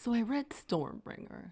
So I read Stormbringer.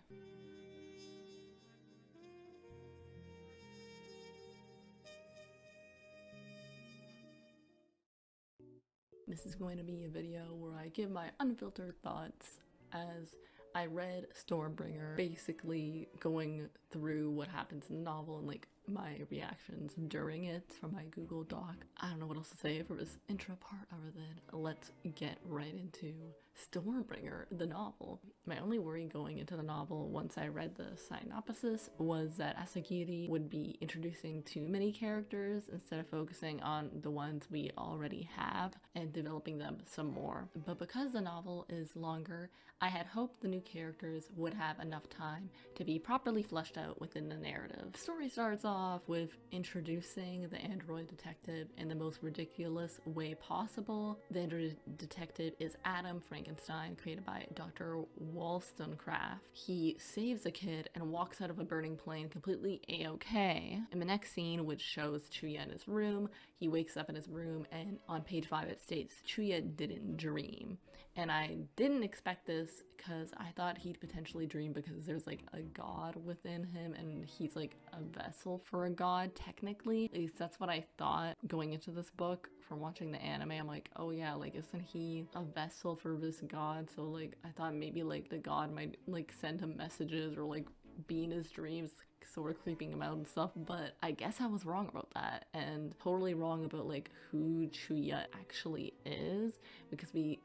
This is going to be a video where I give my unfiltered thoughts as I read Stormbringer, basically going through what happens in the novel and like my reactions during it from my Google Doc. I don't know what else to say for this intro part other than let's get right into Stormbringer, the novel. My only worry going into the novel once I read the synopsis was that Asagiri would be introducing too many characters instead of focusing on the ones we already have and developing them some more. But because the novel is longer, I had hoped the new characters would have enough time to be properly fleshed out within the narrative. The story starts off with introducing the android detective in the most ridiculous way possible. The android detective is Adam Frankenstein, created by Dr. Wollstonecraft. He saves a kid and walks out of a burning plane completely a-okay. In the next scene, which shows Chuya in his room, he wakes up in his room and on page 5 it states, Chuya didn't dream. And I didn't expect this because I thought he'd potentially dream because there's like a god within him and he's like a vessel for a god technically. At least that's what I thought going into this book from watching the anime. I'm like, oh yeah, like isn't he a vessel for this god? So like I thought maybe like the god might like send him messages or like be in his dreams sort of creeping him out and stuff, but I guess I was wrong about that and totally wrong about like who Chuya actually is because we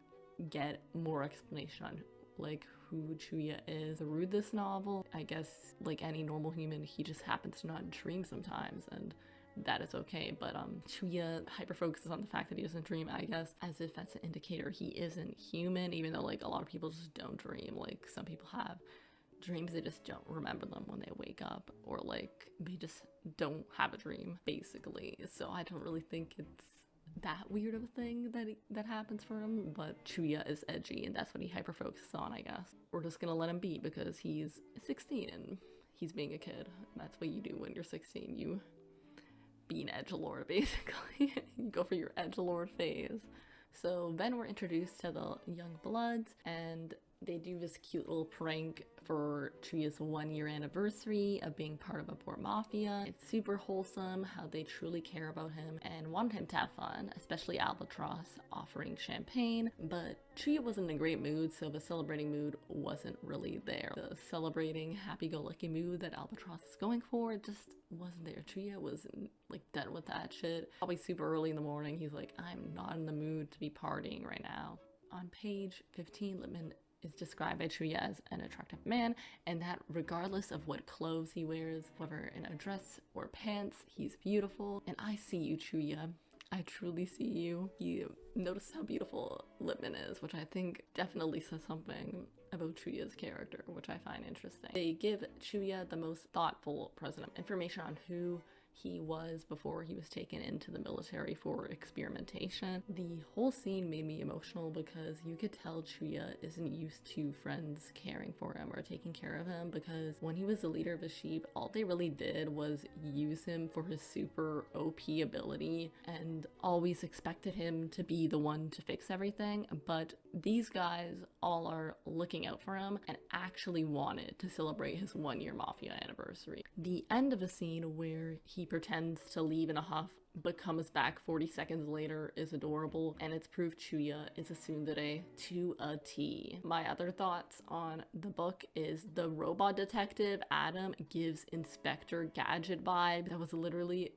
get more explanation on like who Chuya is through this novel. I guess like any normal human, he just happens to not dream sometimes and that is okay, but Chuya hyper focuses on the fact that he doesn't dream, I guess, as if that's an indicator he isn't human, even though like a lot of people just don't dream. Like some people have dreams, they just don't remember them when they wake up, or like they just don't have a dream basically. So I don't really think it's that weird of a thing that happens for him, but Chuya is edgy and that's what he hyper focuses on, I guess. We're just gonna let him be because he's 16 and he's being a kid. That's what you do when you're 16. You be an edgelord basically. You go for your edgelord phase. So then we're introduced to the young bloods and they do this cute little prank for Chuya's 1-year anniversary of being part of a poor mafia. It's super wholesome how they truly care about him and want him to have fun, especially Albatross offering champagne, but Chuya wasn't in a great mood, so the celebrating mood wasn't really there. The celebrating happy-go-lucky mood that Albatross is going for just wasn't there. Chuya was like done with that shit. Probably super early in the morning, he's like, I'm not in the mood to be partying right now. On page 15, Lippman is described by Chuya as an attractive man, and that regardless of what clothes he wears, whether in a dress or pants, he's beautiful. And I see you, Chuya. I truly see you. You notice how beautiful Lippman is, which I think definitely says something about Chuya's character, which I find interesting. They give Chuya the most thoughtful present information on who he was before he was taken into the military for experimentation. The whole scene made me emotional because you could tell Chuya isn't used to friends caring for him or taking care of him, because when he was the leader of the sheep, all they really did was use him for his super OP ability and always expected him to be the one to fix everything. But these guys all are looking out for him and actually wanted to celebrate his 1-year Mafia anniversary. The end of a scene where he pretends to leave in a huff but comes back 40 seconds later is adorable, and it's proof Chuya is a tsundere to a T. My other thoughts on the book is the robot detective Adam gives Inspector Gadget vibes. That was literally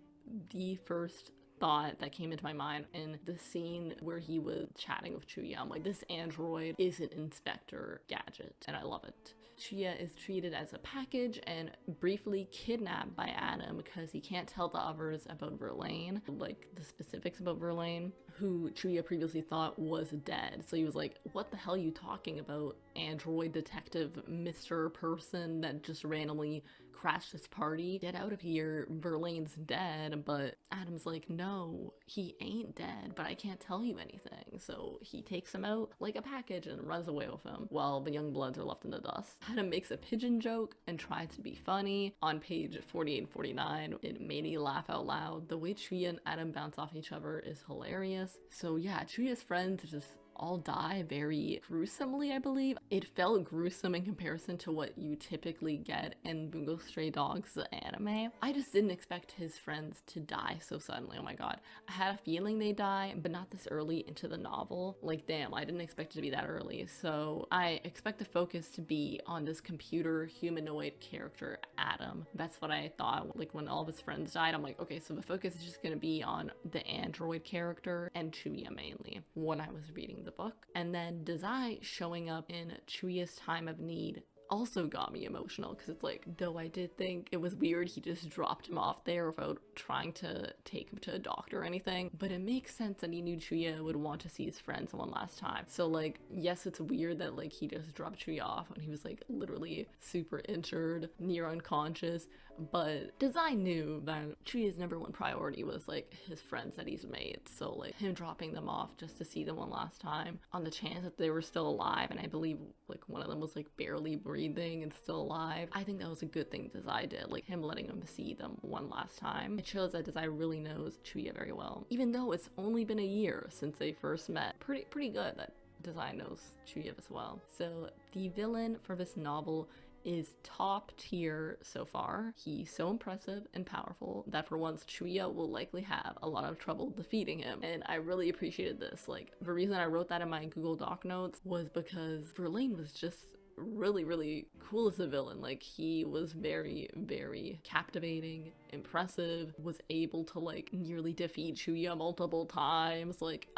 the first thought that came into my mind in the scene where he was chatting with Chuya. I'm like, this android is an Inspector Gadget, and I love it. Chuya is treated as a package and briefly kidnapped by Adam because he can't tell the others about Verlane, like the specifics about Verlane, who Chuya previously thought was dead. So he was like, what the hell are you talking about, android detective Mr. Person that just randomly crashed this party? Get out of here, Verlane's dead. But Adam's like, no, he ain't dead, but I can't tell you anything. So he takes him out like a package and runs away with him while the young bloods are left in the dust. Adam makes a pigeon joke and tries to be funny. On page 48 and 49, it made me laugh out loud. The way Chuya and Adam bounce off each other is hilarious. So yeah, Chuya's friends just all die very gruesomely, I believe. It felt gruesome in comparison to what you typically get in Bungo Stray Dogs, the anime. I just didn't expect his friends to die so suddenly. Oh my god. I had a feeling they die, but not this early into the novel. Like, damn, I didn't expect it to be that early. So I expect the focus to be on this computer humanoid character, Adam. That's what I thought. Like, when all of his friends died, I'm like, okay, so the focus is just gonna be on the android character and Chuya mainly when I was reading the book. And then Dazai showing up in Chuya's time of need also got me emotional, because it's like, though I did think it was weird he just dropped him off there without trying to take him to a doctor or anything, but it makes sense that he knew Chuya would want to see his friends one last time. So like, yes, it's weird that like he just dropped Chuya off when he was like literally super injured, near unconscious, but Dazai knew that Chuya's #1 priority was like his friends that he's made. So like him dropping them off just to see them one last time on the chance that they were still alive, and I believe like one of them was like barely breathing and still alive. I think that was a good thing Dazai did, like him letting them see them one last time. It shows that Dazai really knows Chuya very well, even though it's only been a year since they first met. Pretty good that Dazai knows Chuya as well. So the villain for this novel is top tier so far. He's so impressive and powerful that for once Chuya will likely have a lot of trouble defeating him, and I really appreciated this. Like, the reason I wrote that in my Google Doc notes was because Verlane was just really cool as a villain. Like, he was very captivating, impressive, was able to like nearly defeat Chuya multiple times. Like,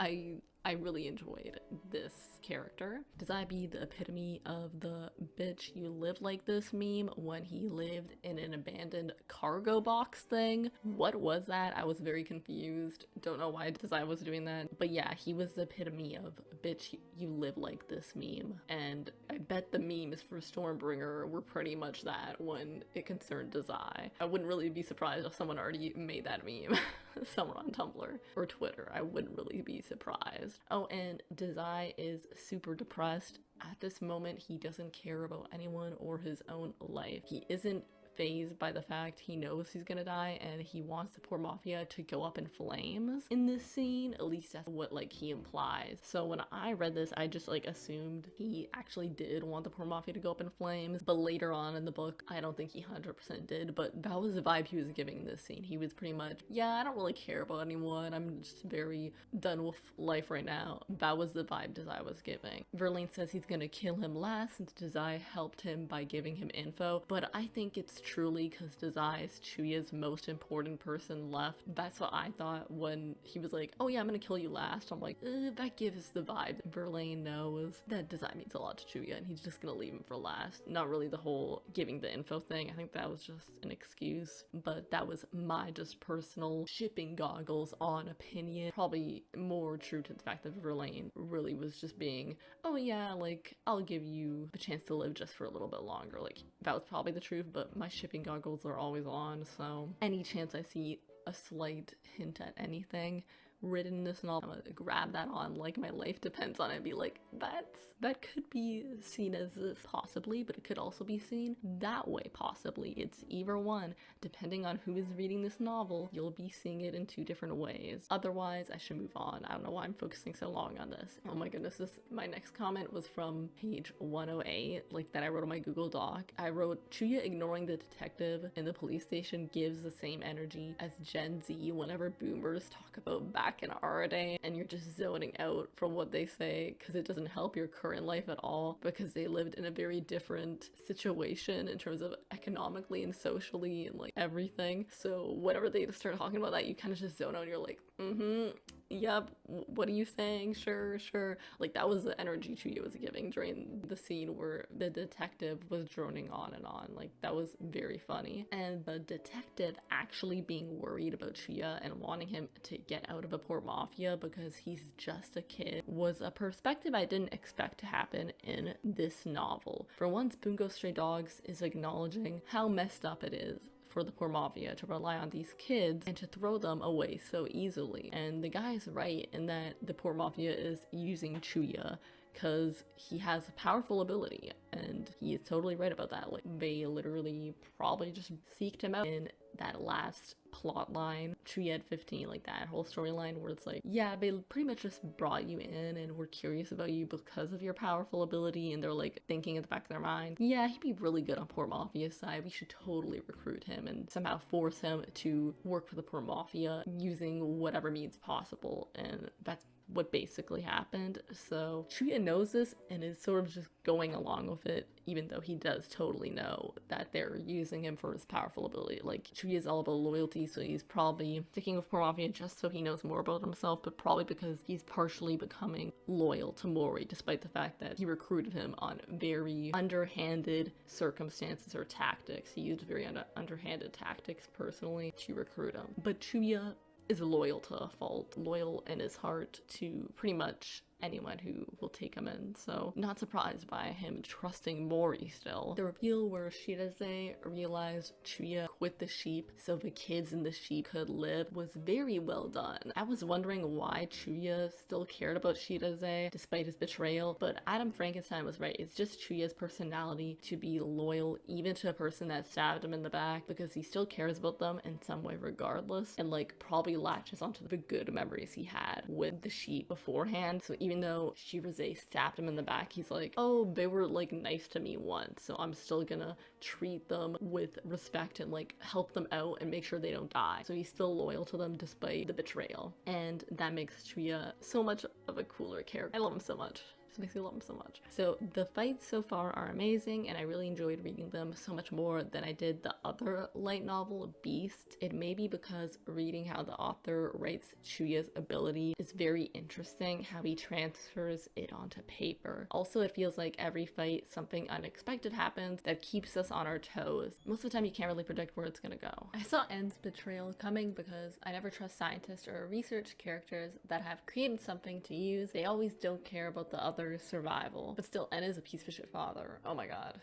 I really enjoyed this character. Dazai be the epitome of the bitch you live like this meme when he lived in an abandoned cargo box thing. What was that? I was very confused. Don't know why Dazai was doing that. But yeah, he was the epitome of bitch you live like this meme. And I bet the memes for Stormbringer were pretty much that when it concerned Dazai. I wouldn't really be surprised if someone already made that meme. Someone on Tumblr or Twitter. I wouldn't really be surprised. Oh, and Dazai is super depressed. At this moment, he doesn't care about anyone or his own life. He isn't fazed by the fact he knows he's gonna die, and he wants the poor Mafia to go up in flames in this scene. At least that's what like he implies. So when I read this, I just like assumed he actually did want the poor Mafia to go up in flames, but later on in the book I don't think he 100% did. But that was the vibe he was giving in this scene. He was pretty much, yeah, I don't really care about anyone, I'm just very done with life right now. That was the vibe Dazai was giving. Verlane says he's gonna kill him last since Dazai helped him by giving him info, but I think it's truly because Dazai is Chuya's most important person left. That's what I thought when he was like, oh yeah, I'm gonna kill you last. I'm like, that gives the vibe. Verlane knows that Dazai means a lot to Chuya and he's just gonna leave him for last. Not really the whole giving the info thing. I think that was just an excuse, but that was my just personal shipping goggles on opinion. Probably more true to the fact that Verlane really was just being, oh yeah, like I'll give you the chance to live just for a little bit longer. Like, that was probably the truth, but my shipping goggles are always on, so any chance I see a slight hint at anything written in this novel, I'm gonna grab that on like my life depends on it and be like, that could be seen as this possibly, but it could also be seen that way possibly. It's either one. Depending on who is reading this novel, you'll be seeing it in two different ways. Otherwise, I should move on. I don't know why I'm focusing so long on this. Oh my goodness, my next comment was from page 108, like that I wrote on my Google Doc. I wrote, Chuya ignoring the detective in the police station gives the same energy as Gen Z whenever boomers talk about back in our day, and you're just zoning out from what they say because it doesn't help your current life at all, because they lived in a very different situation in terms of economically and socially and like everything. So whenever they start talking about that, you kind of just zone out and you're like, yep, what are you saying? Sure. Like, that was the energy Chuya was giving during the scene where the detective was droning on and on. Like, that was very funny. And the detective actually being worried about Chuya and wanting him to get out of the poor Mafia because he's just a kid was a perspective I didn't expect to happen in this novel. For once, Bungo Stray Dogs is acknowledging how messed up it is for the poor Mafia to rely on these kids and to throw them away so easily. And the guy is right in that the poor Mafia is using Chuya because he has a powerful ability, and he is totally right about that. Like, they literally probably just seeked him out in that last plot line, Chuya at 15, like that whole storyline where it's like, yeah, they pretty much just brought you in and were curious about you because of your powerful ability, and they're like thinking in the back of their mind, yeah, he'd be really good on poor Mafia's side, we should totally recruit him and somehow force him to work for the poor Mafia using whatever means possible. And that's what basically happened. So Chuya knows this and is sort of just going along with it, even though he does totally know that they're using him for his powerful ability. Like, Chuya's all about loyalty, so he's probably sticking with poor Mafia just so he knows more about himself, but probably because he's partially becoming loyal to Mori, despite the fact that he recruited him on very underhanded circumstances or tactics. He used very underhanded tactics personally to recruit him. But Chuya is loyal to a fault, loyal in his heart to pretty much anyone who will take him in, so not surprised by him trusting Mori still. The reveal where Shiraze realized Chuya quit the sheep so the kids in the sheep could live was very well done. I was wondering why Chuya still cared about Shiraze despite his betrayal, but Adam Frankenstein was right. It's just Chuya's personality to be loyal even to a person that stabbed him in the back, because he still cares about them in some way regardless, and like probably latches onto the good memories he had with the sheep beforehand. So even though Shiraze stabbed him in the back, he's like, oh, they were like nice to me once, so I'm still gonna treat them with respect and like help them out and make sure they don't die. So he's still loyal to them despite the betrayal, and that makes Chuya so much of a cooler character. I love him so much. Just makes me love him so much. So the fights so far are amazing, and I really enjoyed reading them so much more than I did the other light novel, Beast. It may be because reading how the author writes Chuya's ability is very interesting, how he transfers it onto paper. Also, it feels like every fight something unexpected happens that keeps us on our toes. Most of the time you can't really predict where it's gonna go. I saw N's betrayal coming because I never trust scientists or research characters that have created something to use. They always don't care about the other survival. But still, N is a piece of shit father. Oh my god.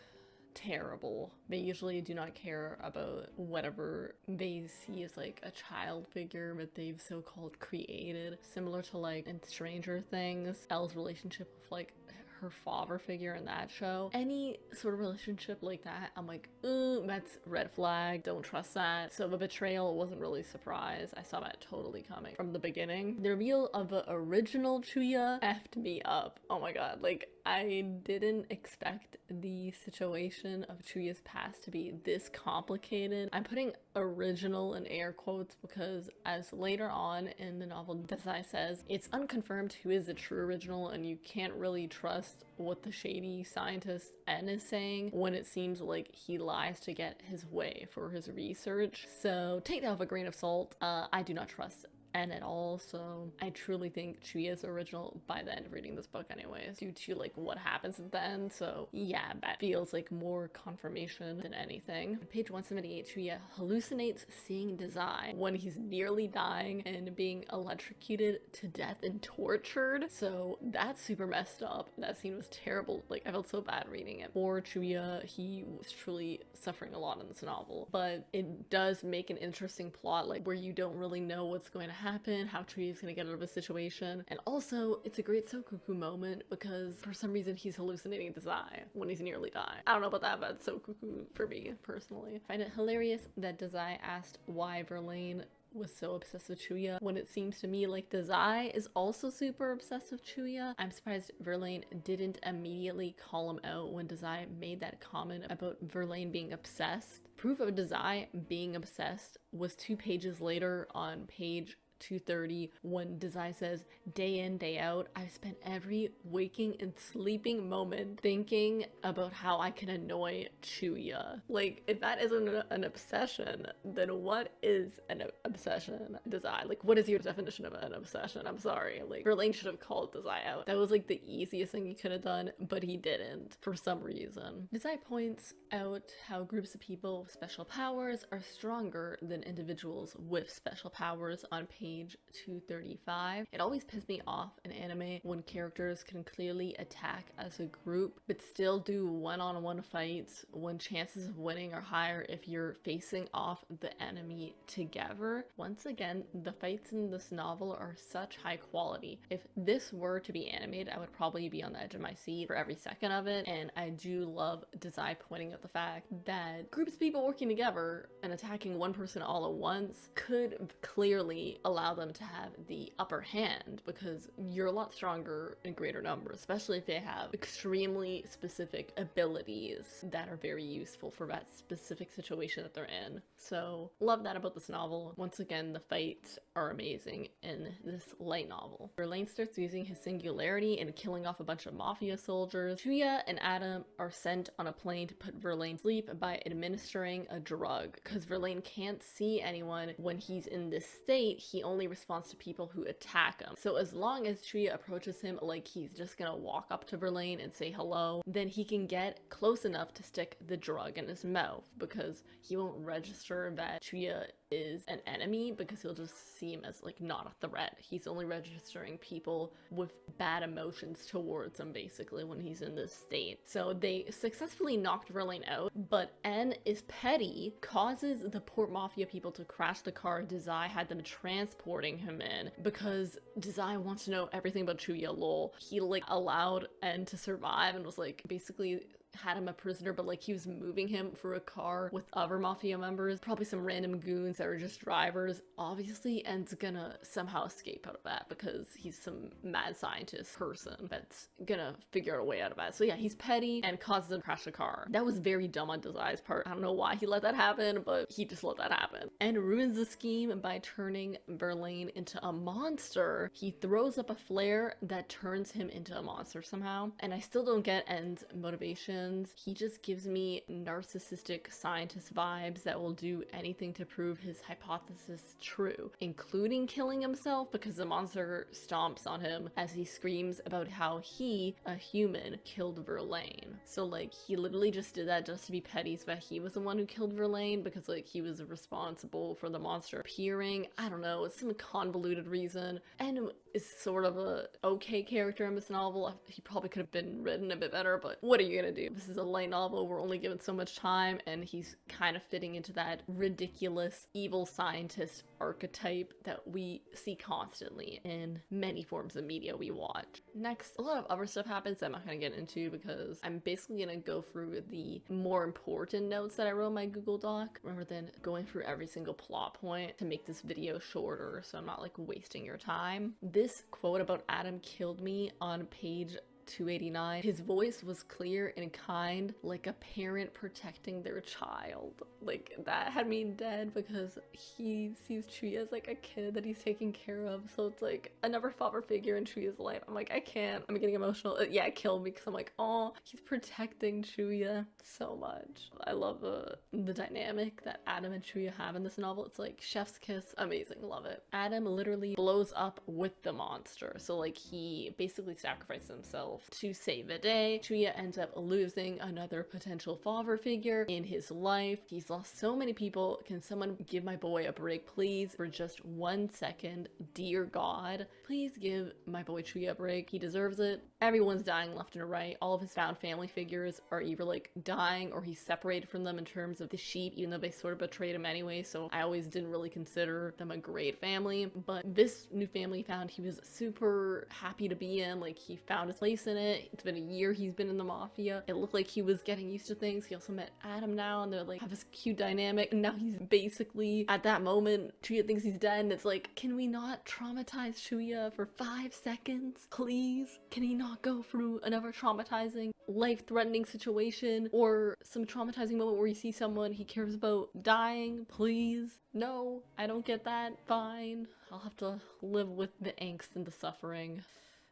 Terrible. They usually do not care about whatever they see as like a child figure that they've so-called created. Similar to like in Stranger Things, Elle's relationship with like her father figure in that show. Any sort of relationship like that, I'm like, ooh, that's red flag, don't trust that. So the betrayal wasn't really a surprise. I saw that totally coming from the beginning. The reveal of the original Chuya effed me up. Oh my god, like I didn't expect the situation of Chuya's past to be this complicated. I'm putting original in air quotes because as later on in the novel Dazai says, it's unconfirmed who is the true original, and you can't really trust what the shady scientist N is saying when it seems like he lies to get his way for his research. So take that with a grain of salt. I do not trust N at all, so I truly think Chuya's original by the end of reading this book anyways, due to like what happens at the end. So yeah, that feels like more confirmation than anything. On page 178, Chuya hallucinates seeing Dazai when he's nearly dying and being electrocuted to death and tortured. So that's super messed up. That scene was terrible. Like I felt so bad reading it. Poor Chuya, he was truly suffering a lot in this novel, but it does make an interesting plot, like where you don't really know what's going to happen, how Chuya's gonna get out of a situation. And also it's a great Sokuku moment because for some reason he's hallucinating Dazai when he's nearly dying. I don't know about that, but it's Sokuku for me personally. I find it hilarious that Dazai asked why Verlane was so obsessed with Chuya when it seems to me like Dazai is also super obsessed with Chuya. I'm surprised Verlane didn't immediately call him out when Dazai made that comment about Verlane being obsessed. Proof of Dazai being obsessed was 2 pages later on page 230 when Dazai says, day in, day out, I've spent every waking and sleeping moment thinking about how I can annoy Chuya. Like, if that isn't an obsession, then what is an obsession, Dazai? Like, what is your definition of an obsession? I'm sorry. Like, Verlane should have called Dazai out. That was like the easiest thing he could have done, but he didn't for some reason. Dazai points out how groups of people with special powers are stronger than individuals with special powers on page page 235. It always pissed me off in anime when characters can clearly attack as a group but still do one-on-one fights when chances of winning are higher if you're facing off the enemy together. Once again, the fights in this novel are such high quality. If this were to be animated, I would probably be on the edge of my seat for every second of it, and I do love Dazai pointing out the fact that groups of people working together and attacking one person all at once could clearly allow them to have the upper hand because you're a lot stronger in greater numbers, especially if they have extremely specific abilities that are very useful for that specific situation that they're in. So love that about this novel. Once again, the fights are amazing in this light novel. Verlane starts using his singularity and killing off a bunch of Mafia soldiers. Chuya and Adam are sent on a plane to put Verlane to sleep by administering a drug. Because Verlane can't see anyone when he's in this state, he only responds to people who attack him. So as long as Chuya approaches him like he's just gonna walk up to Verlane and say hello, then he can get close enough to stick the drug in his mouth because he won't register that Chuya is an enemy because he'll just see him as like not a threat. He's only registering people with bad emotions towards him basically when he's in this state. So they successfully knocked Verlane out, but N is petty, causes the Port Mafia people to crash the car Dazai had them transporting him in because Dazai wants to know everything about Chuya, lol. He like allowed N to survive and was like basically had him a prisoner, but like he was moving him through a car with other Mafia members, probably some random goons that were just drivers. Obviously En's gonna somehow escape out of that because he's some mad scientist person that's gonna figure out a way out of that. So yeah, he's petty and causes him to crash the car. That was very dumb on Dazai's part. I don't know why he let that happen, but he just let that happen. And ruins the scheme by turning Verlane into a monster. He throws up a flare that turns him into a monster somehow, and I still don't get En's motivation. He just gives me narcissistic scientist vibes that will do anything to prove his hypothesis true, including killing himself because the monster stomps on him as he screams about how he, a human, killed Verlane. So like he literally just did that just to be petty so that he was the one who killed Verlane because like he was responsible for the monster appearing. I don't know, it's some convoluted reason. And is sort of a okay character in this novel. He probably could have been written a bit better, but what are you gonna do? This is a light novel, we're only given so much time, and he's kind of fitting into that ridiculous evil scientist archetype that we see constantly in many forms of media we watch. Next, a lot of other stuff happens that I'm not gonna get into because I'm basically gonna go through the more important notes that I wrote in my Google Doc rather than going through every single plot point to make this video shorter so I'm not like wasting your time. This quote about Adam killed me on page 289. His voice was clear and kind, like a parent protecting their child. Like, that had me dead because he sees Chuya as like a kid that he's taking care of. So it's like another father figure in Chuya's life. I'm like, I can't. I'm getting emotional. Yeah, it killed me because I'm like, oh, he's protecting Chuya so much. I love the dynamic that Adam and Chuya have in this novel. It's like chef's kiss. Amazing. Love it. Adam literally blows up with the monster. So like he basically sacrificed himself to save the day. Chuya ends up losing another potential father figure in his life. He's lost so many people. Can someone give my boy a break, please? For just 1 second. Dear God, please give my boy Chuya a break. He deserves it. Everyone's dying left and right. All of his found family figures are either like dying or he's separated from them in terms of the sheep, even though they sort of betrayed him anyway. So I always didn't really consider them a great family. But this new family he found, he was super happy to be in. Like he found his place in it. It's been a year he's been in the Mafia. It looked like he was getting used to things. He also met Adam now and they're like have this cute dynamic, and now he's basically at that moment Chuya thinks he's dead, and it's like, can we not traumatize Chuya for 5 seconds, please? Can he not go through another traumatizing, life-threatening situation or some traumatizing moment where you see someone he cares about dying, please? No, I don't get that. Fine, I'll have to live with the angst and the suffering.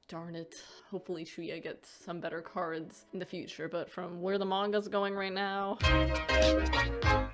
Darn it. Hopefully Chuya gets some better cards in the future, but from where the manga's going right now, I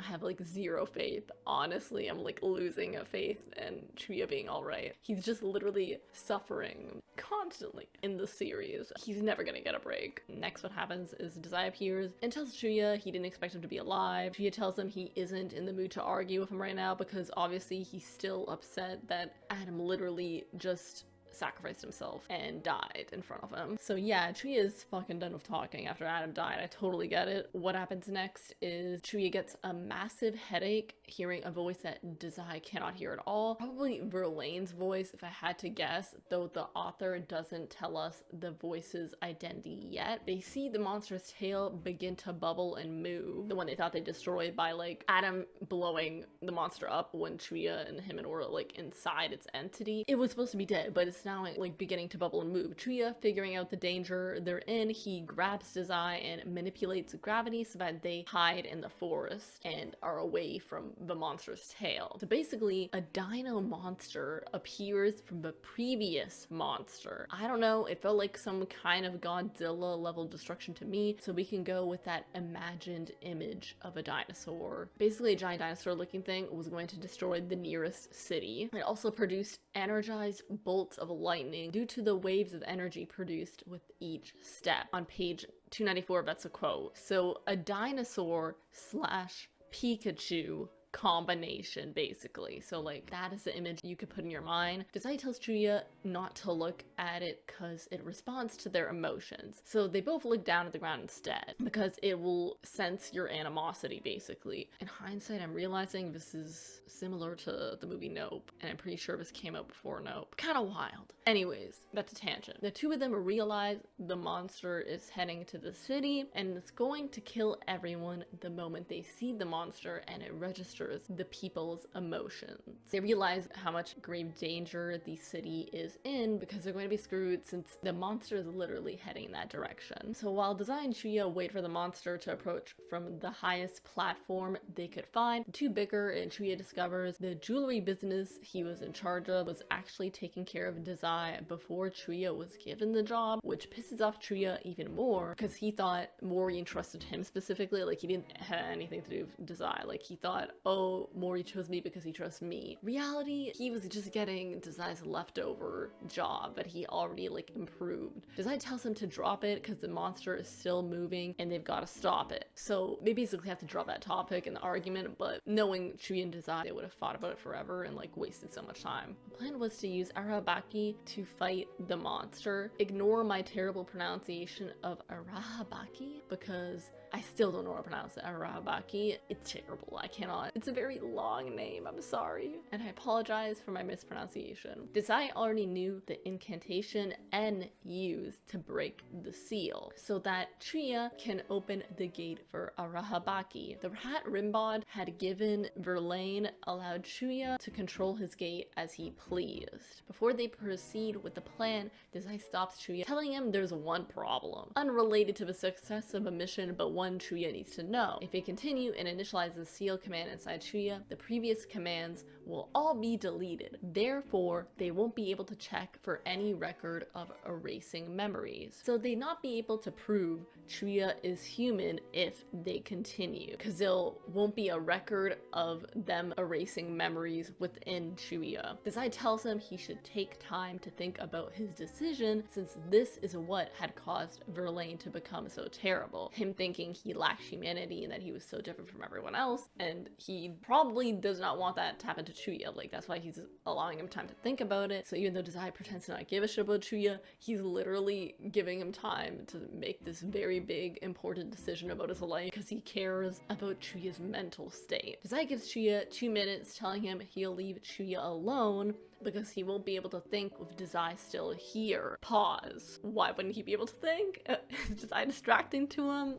have like zero faith. Honestly, I'm like losing a faith in Chuya being alright. He's just literally suffering constantly in the series. He's never gonna get a break. Next, what happens is Dazai appears and tells Chuya he didn't expect him to be alive. Chuya tells him he isn't in the mood to argue with him right now because obviously he's still upset that Adam literally just sacrificed himself and died in front of him. So yeah, Chuya is fucking done with talking after Adam died. I totally get it. What happens next is Chuya gets a massive headache hearing a voice that Dazai cannot hear at all. Probably Verlane's voice if I had to guess, though the author doesn't tell us the voice's identity yet. They see the monster's tail begin to bubble and move. The one they thought they destroyed by like Adam blowing the monster up when Chuya and him and were like inside its entity. It was supposed to be dead, but it's now like beginning to bubble and move. Chuya, figuring out the danger they're in, he grabs Dazai and manipulates gravity so that they hide in the forest and are away from the monster's tail. So basically, a dino monster appears from the previous monster. I don't know, it felt like some kind of Godzilla level destruction to me, so we can go with that imagined image of a dinosaur. Basically, a giant dinosaur looking thing was going to destroy the nearest city. It also produced energized bolts of lightning due to the waves of energy produced with each step. On page 294, that's a quote. So a dinosaur slash Pikachu combination, basically. So like that is the image you could put in your mind. Dazai tells Chuya not to look at it because it responds to their emotions. So they both look down at the ground instead because it will sense your animosity, basically. In hindsight, I'm realizing this is similar to the movie Nope, and I'm pretty sure this came out before Nope. Kind of wild. Anyways, that's a tangent. The two of them realize the monster is heading to the city and it's going to kill everyone the moment they see the monster and it registers the people's emotions. They realize how much grave danger the city is in because they're going to be screwed since the monster is literally heading in that direction. So while Dazai and Chuya wait for the monster to approach from the highest platform they could find, the two bicker and Chuya discovers the jewelry business he was in charge of was actually taking care of Dazai before Chuya was given the job, which pisses off Chuya even more because he thought Mori entrusted him specifically. Like he didn't have anything to do with Dazai. Like he thought, oh, Mori chose me because he trusts me. Reality, he was just getting Dazai's leftover job that he already like improved. Dazai tells him to drop it because the monster is still moving and they've got to stop it. So they basically have to drop that topic in the argument, but knowing Chuya and Dazai, they would have thought about it forever and like wasted so much time. The plan was to use Arahabaki to fight the monster. Ignore my terrible pronunciation of Arahabaki because I still don't know how to pronounce it. Arahabaki. It's terrible. I cannot. It's a very long name. I'm sorry. And I apologize for my mispronunciation. Dazai already knew the incantation N used to break the seal so that Chuya can open the gate for Arahabaki. The Rat Rimbod had given Verlane allowed Chuya to control his gate as he pleased. Before they proceed with the plan, Dazai stops Chuya, telling him there's one problem. Unrelated to the success of a mission, but one Chuya needs to know. If they continue and initialize the seal command inside Chuya, the previous commands will all be deleted. Therefore, they won't be able to check for any record of erasing memories. So they not be able to prove Chuya is human if they continue, because there won't be a record of them erasing memories within Chuya. Dazai tells him he should take time to think about his decision since this is what had caused Verlane to become so terrible. Him thinking he lacked humanity and that he was so different from everyone else, and he probably does not want that to happen to Chuya. Like that's why he's allowing him time to think about it. So even though Dazai pretends to not give a shit about Chuya, he's literally giving him time to make this very big important decision about his life because he cares about Chuya's mental state. Dazai gives Chuya 2 minutes, telling him he'll leave Chuya alone because he won't be able to think with Dazai still here. Pause. Why wouldn't he be able to think? Is Dazai distracting to him?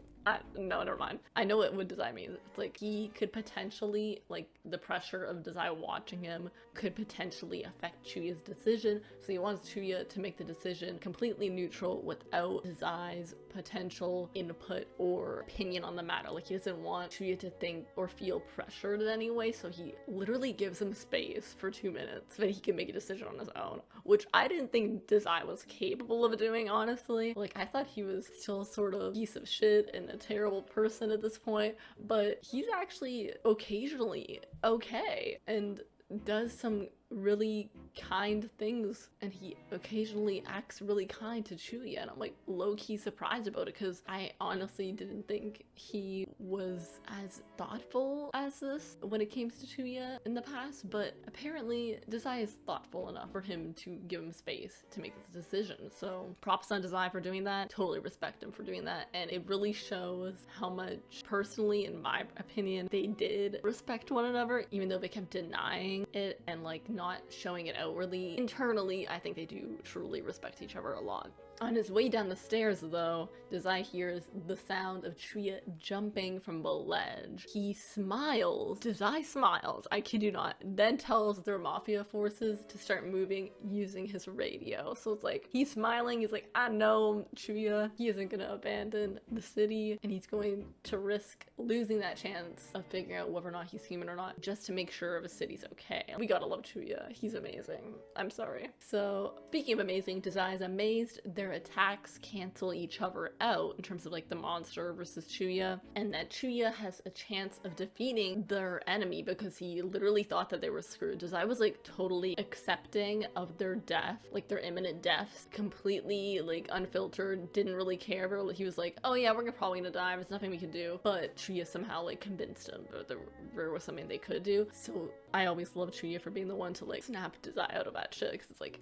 No, never mind. I know what Dazai means. It's like he could potentially, like the pressure of Dazai watching him could potentially affect Chuya's decision. So he wants Chuya to make the decision completely neutral without Dazai's potential input or opinion on the matter. Like he doesn't want Chuya to think or feel pressured in any way. So he literally gives him space for 2 minutes so that he can can make a decision on his own, which I didn't think Dazai was capable of doing, honestly. Like, I thought he was still sort of a piece of shit and a terrible person at this point, but he's actually occasionally okay and does some really kind things, and he occasionally acts really kind to Chuya, and I'm like low-key surprised about it because I honestly didn't think he was as thoughtful as this when it came to Chuya in the past, but apparently Dazai is thoughtful enough for him to give him space to make this decision. So props on Dazai for doing that, totally respect him for doing that, and it really shows how much, personally in my opinion, they did respect one another, even though they kept denying it and like not showing it outwardly. Internally, I think they do truly respect each other a lot. On his way down the stairs, though, Dazai hears the sound of Chuya jumping from the ledge. He smiles. Dazai smiles, I kid you not, then tells their Mafia forces to start moving using his radio. So it's like, he's smiling, he's like, I know Chuya, he isn't gonna abandon the city, and he's going to risk losing that chance of figuring out whether or not he's human or not, just to make sure the city's okay. We gotta love Chuya, he's amazing. I'm sorry. So, speaking of amazing, Dazai is amazed their attacks cancel each other out in terms of like the monster versus Chuya, and that Chuya has a chance of defeating their enemy because he literally thought that they were screwed. Dazai was like totally accepting of their death, like their imminent deaths, completely like unfiltered, didn't really care. He was like, oh yeah, we're probably gonna die, there's nothing we can do, but Chuya somehow like convinced him that there was something they could do. So I always love Chuya for being the one to like snap Dazai out of that shit, because it's like,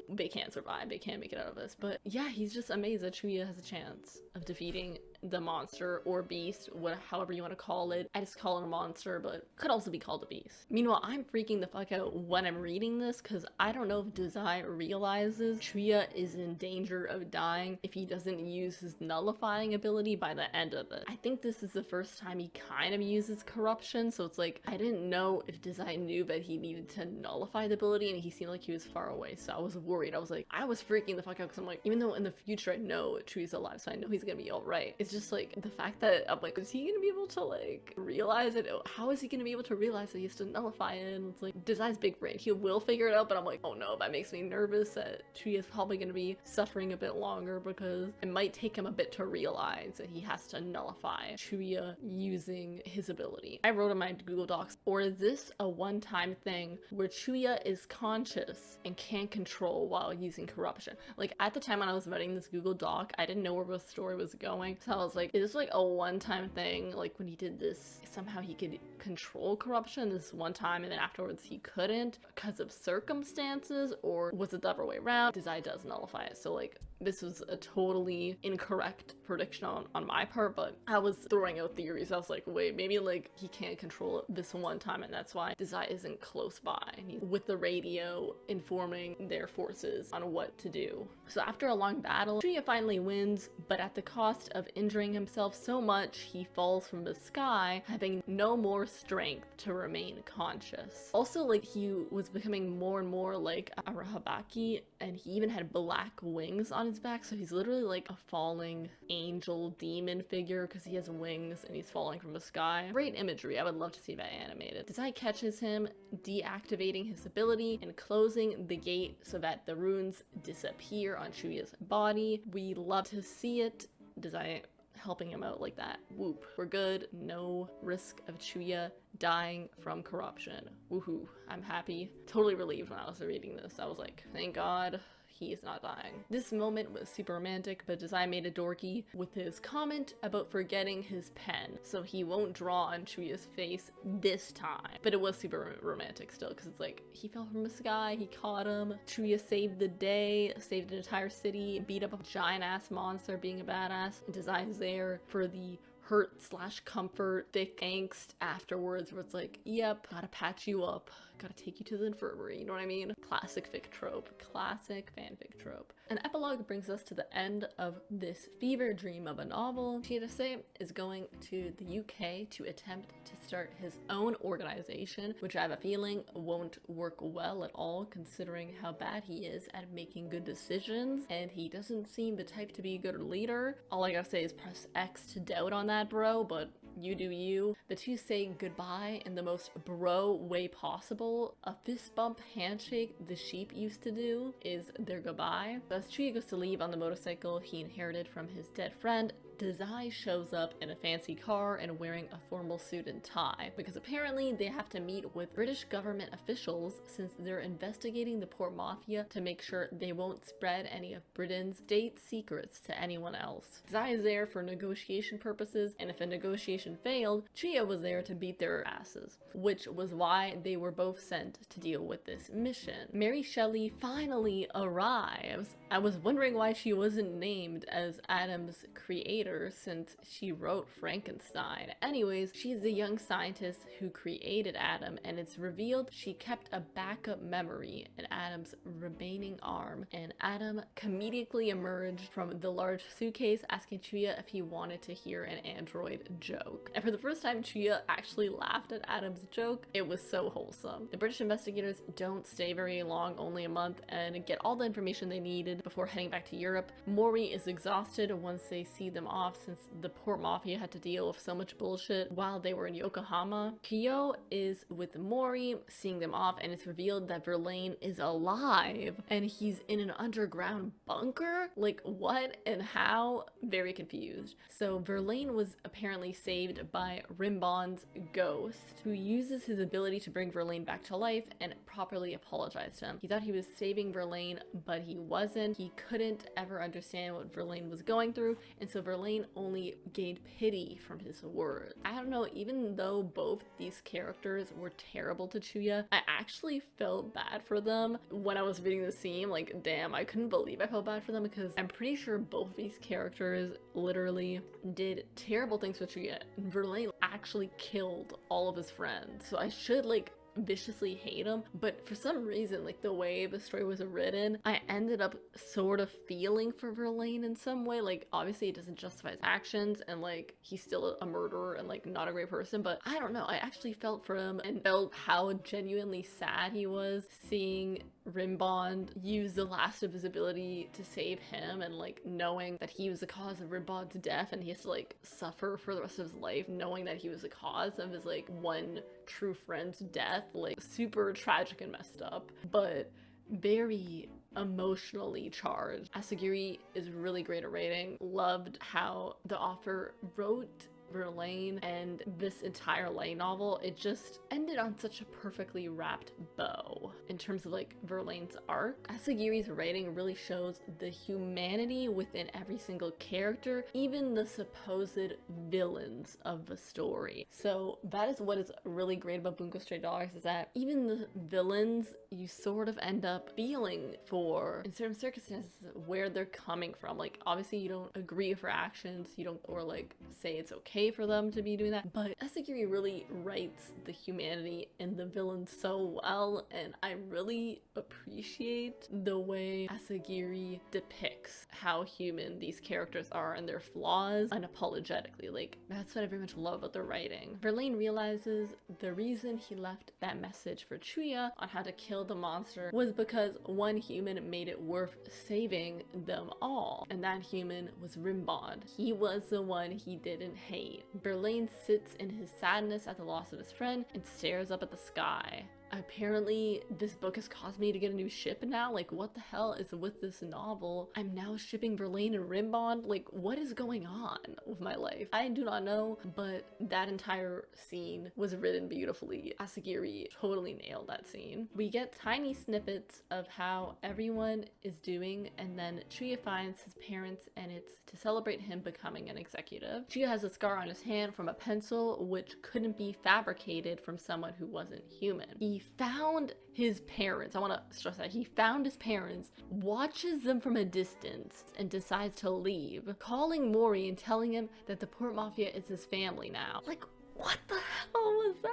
they can't survive, they can't make it out of this. But yeah, he's just amazed that Chuya has a chance of defeating the monster or beast, however you want to call it. I just call it a monster, but could also be called a beast. Meanwhile, I'm freaking the fuck out when I'm reading this because I don't know if Dazai realizes Chuya is in danger of dying if he doesn't use his nullifying ability by the end of it. I think this is the first time he kind of uses corruption, so it's like, I didn't know if Dazai knew that he needed to nullify the ability, and he seemed like he was far away, so I was worried. I was like, I was freaking the fuck out because I'm like, even though in the future I know Chuya's alive, so I know he's gonna be alright, it's just like the fact that I'm like, is he gonna be able to like realize it? How is he gonna be able to realize that he has to nullify it? And it's like, Dazai's big brain, he will figure it out, but I'm like, oh no, that makes me nervous that Chuya's probably gonna be suffering a bit longer because it might take him a bit to realize that he has to nullify Chuya using his ability. I wrote in my Google Docs, or is this a one-time thing where Chuya is conscious and can't control while using corruption? Like at the time when I was writing this Google Doc, I didn't know where the story was going, so I was like, is this like a one-time thing? Like when he did this, somehow he could control corruption this one time and then afterwards he couldn't because of circumstances, or was it the other way around? Dazai does nullify it, so like this was a totally incorrect prediction on my part, but I was throwing out theories. I was like, wait, maybe like he can't control it this one time and that's why Dazai isn't close by and he's with the radio informing their forces on what to do. So after a long battle, Chuya finally wins, but at the cost of injuring himself so much he falls from the sky, having no more strength to remain conscious. Also, like, he was becoming more and more like Arahabaki, and he even had black wings on his back, so he's literally like a falling angel demon figure because he has wings and he's falling from the sky. Great imagery, I would love to see that animated. Dazai catches him, deactivating his ability and closing the gate so that the runes disappear on Chuya's body. We love to see it. Dazai helping him out like that. Whoop. We're good. No risk of Chuya dying from corruption. Woohoo. I'm happy. Totally relieved when I was reading this. I was like, thank God he is not dying. This moment was super romantic, but Dazai made a dorky with his comment about forgetting his pen, so he won't draw on Chuya's face this time. But it was super romantic still, because it's like, he fell from the sky, he caught him, Chuya saved the day, saved an entire city, beat up a giant-ass monster being a badass. Dazai's there for the hurt/comfort, thick angst afterwards, where it's like, yep, gotta patch you up, gotta take you to the infirmary, you know what I mean? Classic fic trope, classic fanfic trope. An epilogue brings us to the end of this fever dream of a novel. Dazai is going to the UK to attempt to start his own organization, which I have a feeling won't work well at all considering how bad he is at making good decisions, and he doesn't seem the type to be a good leader. All I gotta say is press X to doubt on that, bro, but you do you. The two say goodbye in the most bro way possible. A fist bump handshake the sheep used to do is their goodbye. As Chuya goes to leave on the motorcycle he inherited from his dead friend, Dazai shows up in a fancy car and wearing a formal suit and tie, because apparently they have to meet with British government officials since they're investigating the port mafia to make sure they won't spread any of Britain's state secrets to anyone else. Dazai is there for negotiation purposes, and if a negotiation failed, Chuya was there to beat their asses, which was why they were both sent to deal with this mission. Mary Shelley finally arrives. I was wondering why she wasn't named as Adam's creator since she wrote Frankenstein. Anyways, she's the young scientist who created Adam, and it's revealed she kept a backup memory in Adam's remaining arm, and Adam comedically emerged from the large suitcase asking Chuya if he wanted to hear an android joke. And for the first time, Chuya actually laughed at Adam's joke. It was so wholesome. The British investigators don't stay very long, only a month, and get all the information they needed before heading back to Europe. Mori is exhausted once they see them off since the port mafia had to deal with so much bullshit while they were in Yokohama. Kyo is with Mori, seeing them off, and it's revealed that Verlane is alive and he's in an underground bunker? Like what and how? Very confused. So Verlane was apparently saved by Rimbon's ghost, who uses his ability to bring Verlane back to life and properly apologize to him. He thought he was saving Verlane, but he wasn't. He couldn't ever understand what Verlane was going through, and so Verlane only gained pity from his words. I don't know, even though both these characters were terrible to Chuya, I actually felt bad for them when I was reading the scene. Like, damn, I couldn't believe I felt bad for them, because I'm pretty sure both these characters literally did terrible things with Chuya. Verlane actually killed all of his friends, so I should like viciously hate him, but for some reason, like the way the story was written, I ended up sort of feeling for Verlane in some way. Like obviously it doesn't justify his actions, and like he's still a murderer and like not a great person, but I don't know, I actually felt for him and felt how genuinely sad he was seeing Rimbond use the last of his ability to save him, and like knowing that he was the cause of Rimbond's death, and he has to like suffer for the rest of his life knowing that he was the cause of his like one true friend's death. Like super tragic and messed up, but very emotionally charged. Asagiri is really great at writing. Loved how the author wrote Verlane and this entire light novel. It just ended on such a perfectly wrapped bow in terms of like Verlane's arc. Asagiri's writing really shows the humanity within every single character, even the supposed villains of the story. So that is what is really great about Bungo Stray Dogs, is that even the villains you sort of end up feeling for in certain circumstances where they're coming from. Like obviously you don't agree with her actions, you don't, or like say it's okay for them to be doing that, but Asagiri really writes the humanity in the villains so well, and I really appreciate the way Asagiri depicts how human these characters are and their flaws unapologetically. Like that's what I very much love about the writing. Verlane realizes the reason he left that message for Chuya on how to kill the monster was because one human made it worth saving them all, and that human was Rimbond. He was the one he didn't hate. Verlane sits in his sadness at the loss of his friend and stares up at the sky. Apparently this book has caused me to get a new ship now. Like what the hell is with this novel? I'm now shipping Verlane and Rimbond. Like what is going on with my life? I do not know, but that entire scene was written beautifully. Asagiri totally nailed that scene. We get tiny snippets of how everyone is doing, and then Chuya finds his parents, and it's to celebrate him becoming an executive. Chuya has a scar on his hand from a pencil, which couldn't be fabricated from someone who wasn't human. He found his parents. I want to stress that. He found his parents, watches them from a distance, and decides to leave, calling Mori and telling him that the Port Mafia is his family now. Like, what the hell was that?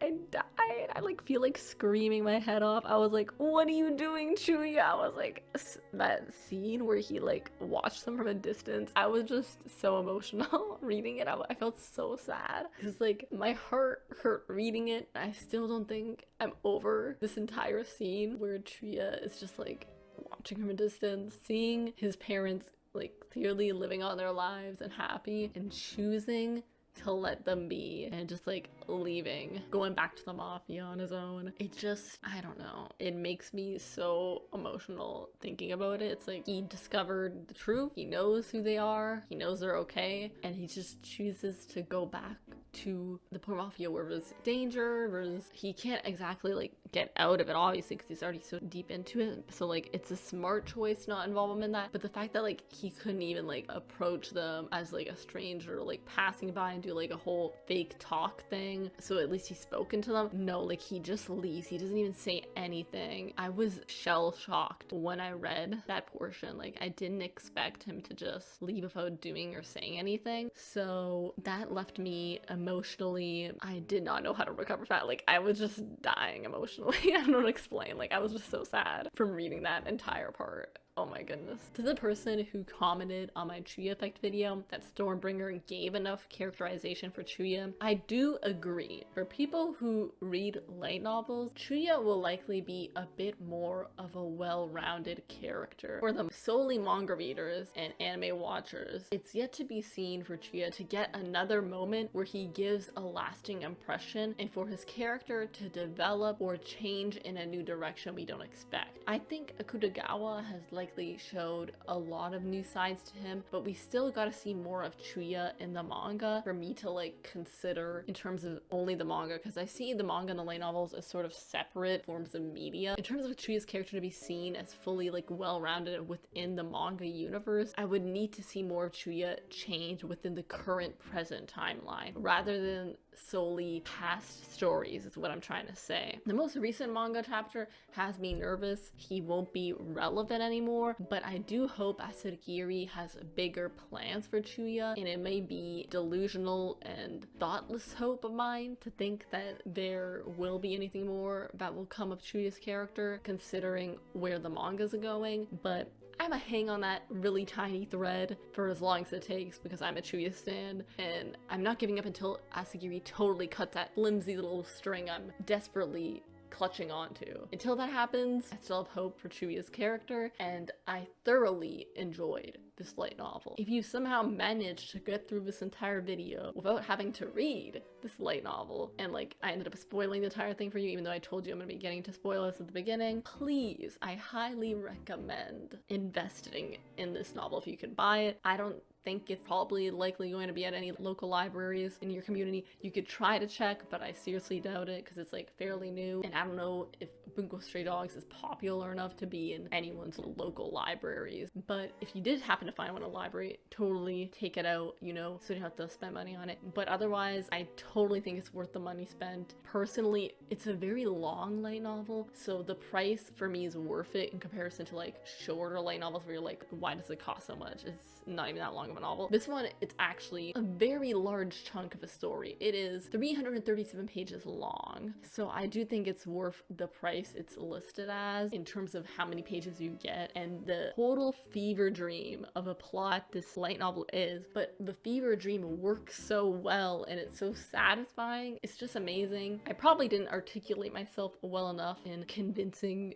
I died. I like feel like screaming my head off. I was like, what are you doing, Chuya? I was like, that scene where he like watched them from a distance, I was just so emotional reading it. I felt so sad because like my heart hurt reading it. I still don't think I'm over this entire scene where Chuya is just like watching from a distance, seeing his parents like clearly living on their lives and happy, and choosing to let them be and just like leaving, going back to the Mafia on his own. It just, I don't know, it makes me so emotional thinking about it. It's like he discovered the truth, he knows who they are, he knows they're okay, and he just chooses to go back to the poor Mafia where there's danger, whereas he can't exactly like get out of it obviously because he's already so deep into it. So like it's a smart choice not involve him in that, but the fact that like he couldn't even like approach them as like a stranger, like passing by and do like a whole fake talk thing, so at least he's spoken to them. No, like he just leaves, he doesn't even say anything. I was shell shocked when I read that portion. Like I didn't expect him to just leave without doing or saying anything, so that left me emotionally, I did not know how to recover from that. Like I was just dying emotionally. I don't know how to explain. Like I was just so sad from reading that entire part. Oh my goodness. To the person who commented on my Chuya effect video that Stormbringer gave enough characterization for Chuya, I do agree. For people who read light novels, Chuya will likely be a bit more of a well-rounded character. For the solely manga readers and anime watchers, it's yet to be seen for Chuya to get another moment where he gives a lasting impression and for his character to develop or change in a new direction we don't expect. I think Akutagawa has likely showed a lot of new sides to him, but we still gotta see more of Chuya in the manga for me to like consider in terms of only the manga, because I see the manga and the light novels as sort of separate forms of media. In terms of Chuya's character to be seen as fully like well-rounded within the manga universe, I would need to see more of Chuya change within the current present timeline rather than solely past stories, is what I'm trying to say. The most recent manga chapter has me nervous he won't be relevant anymore, but I do hope Asagiri has bigger plans for Chuya, and it may be delusional and thoughtless hope of mine to think that there will be anything more that will come of Chuya's character considering where the mangas are going, but I'm gonna hang on that really tiny thread for as long as it takes because I'm a Chuya stan, and I'm not giving up until Asagiri totally cuts that flimsy little string I'm desperately clutching onto. Until that happens, I still have hope for Chuya's character, and I thoroughly enjoyed this light novel. If you somehow managed to get through this entire video without having to read this light novel, and like I ended up spoiling the entire thing for you even though I told you I'm gonna be getting to spoilers at the beginning, please, I highly recommend investing in this novel if you can buy it. I don't think it's probably likely going to be at any local libraries in your community. You could try to check, but I seriously doubt it because it's like fairly new, and I don't know if Bungou Stray Dogs is popular enough to be in anyone's local libraries. But if you did happen to find one in a library, totally take it out, you know, so you don't have to spend money on it. But otherwise, I totally think it's worth the money spent. Personally, it's a very long light novel, so the price for me is worth it in comparison to like shorter light novels where you're like, why does it cost so much? It's not even that long of a novel. This one, it's actually a very large chunk of a story. It is 337 pages long, so I do think it's worth the price it's listed as in terms of how many pages you get and the total fever dream of a plot this light novel is. But the fever dream works so well and it's so satisfying. It's just amazing. I probably didn't articulate myself well enough in convincing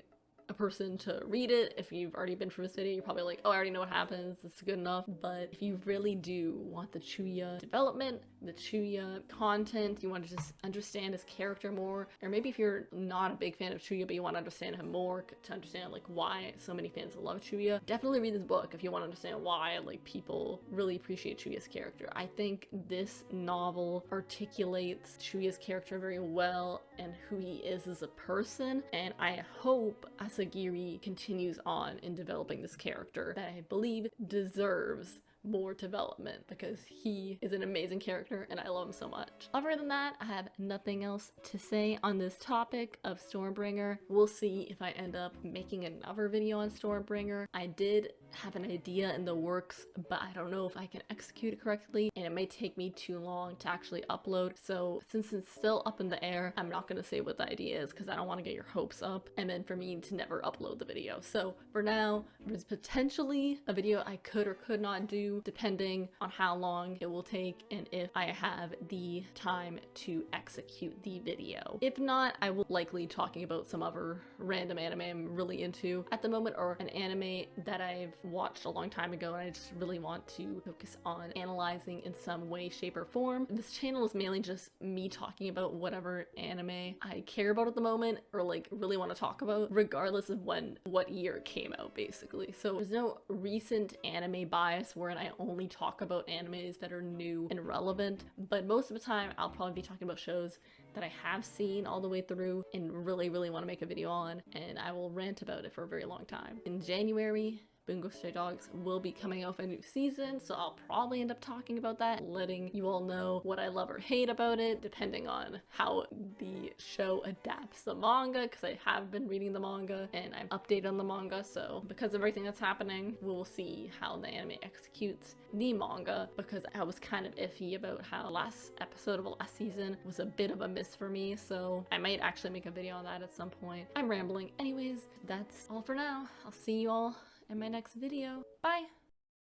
a person to read it. If you've already been through this video, you're probably like, oh, I already know what happens, this is good enough. But if you really do want the Chuya development, the Chuya content, you want to just understand his character more, or maybe if you're not a big fan of Chuya but you want to understand him more to understand like why so many fans love Chuya, definitely read this book if you want to understand why like people really appreciate Chuya's character. I think this novel articulates Chuya's character very well and who he is as a person, and I hope Asagiri continues on in developing this character that I believe deserves more development because he is an amazing character and I love him so much. Other than that, I have nothing else to say on this topic of Stormbringer. We'll see if I end up making another video on Stormbringer. I did have an idea in the works, but I don't know if I can execute it correctly, and it may take me too long to actually upload. So since it's still up in the air, I'm not going to say what the idea is because I don't want to get your hopes up and then for me to never upload the video. So for now, there's potentially a video I could or could not do depending on how long it will take and if I have the time to execute the video. If not, I will likely talking about some other random anime I'm really into at the moment, or an anime that I've watched a long time ago and I just really want to focus on analyzing in some way, shape, or form. This channel is mainly just me talking about whatever anime I care about at the moment or like really want to talk about, regardless of what year it came out, basically. So there's no recent anime bias wherein I only talk about animes that are new and relevant, but most of the time I'll probably be talking about shows that I have seen all the way through and really want to make a video on, and I will rant about it for a very long time. In January, Bungou Stray Dogs will be coming out with a new season, so I'll probably end up talking about that, letting you all know what I love or hate about it, depending on how the show adapts the manga, because I have been reading the manga and I'm updated on the manga, so because of everything that's happening, we'll see how the anime executes the manga, because I was kind of iffy about how the last episode of the last season was a bit of a miss for me, so I might actually make a video on that at some point. I'm rambling. Anyways, that's all for now. I'll see you all in my next video. Bye!